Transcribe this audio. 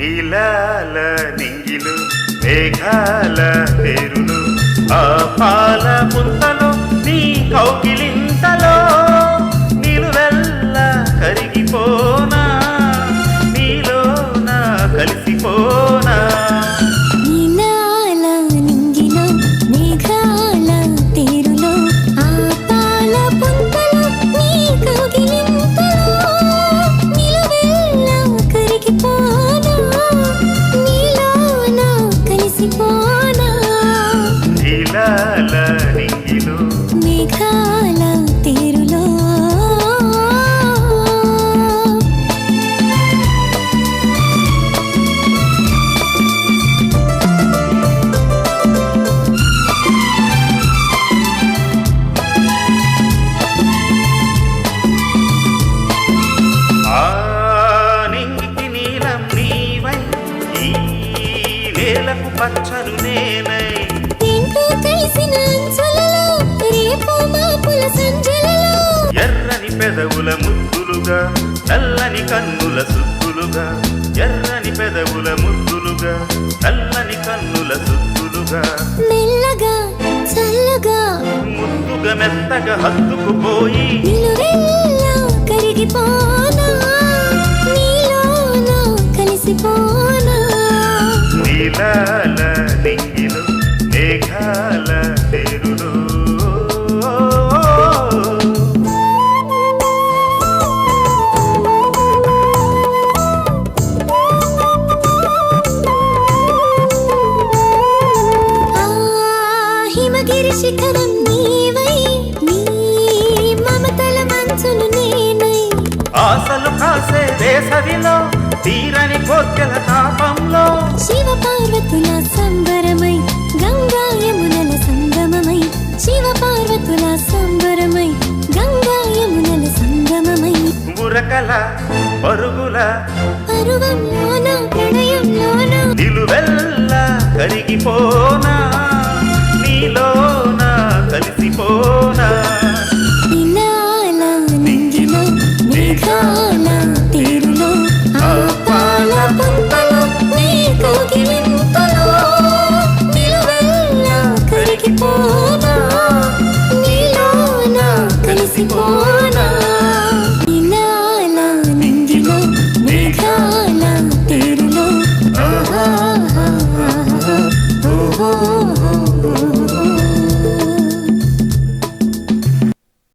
నీలాల నింగిలు మేఘాల పేరులు ఆ పాల పుంతలో నీ కౌగిలింతలో నిలువెల్ల కరిగిపోనా నీలోన కలిసిపోనా నీలాల నింగిలో మేఘాల పేరులో ఆ పాల పుంతలో నీ కౌగిలింతలో నిలువెల్ల కరిగిపోనా నీలోన కలిసిపోనా నీలాల నింగిలు మేఘాల తీరులో ఆ నింగికి నీలం నీవై ఈ నేలకు పచ్చను నేనై తింటూ కలిసిన అంచులలో రేపు మాపుల సంజలలో ఎర్రని పెదవుల ముద్దులుగా నల్లని కన్నుల సుద్దులుగా ఎర్రని పెదవుల ముద్దులుగా నల్లని కన్నుల సుద్దులుగా మెల్లగా చల్లగా ముద్దుగా మెత్తగా హత్తుకుపోయి నిలువెల్ల కరిగిపోనా నీలోన కలిసిపోనా నీలాల నింగిలు మేఘాల పేరులో ఆ హిమగిరి శిఖరం నీవై నీ మమతల మంచులు నేనై ఆశలు కాసే వేసవిలో తీరని కోర్కెల తాపంలో శివ పార్వతుల సంబరమై గంగా యమునల సంగమమై శివ పార్వతుల సంబరమై గంగా యమునల సంగమమై ఉరకల పరుగుల పరువంలోన ప్రణయంలోన నిలువెల్ల కరిగిపోనా నీలోన కలిసిపోనా నీలాల నింగిలో మేఘాల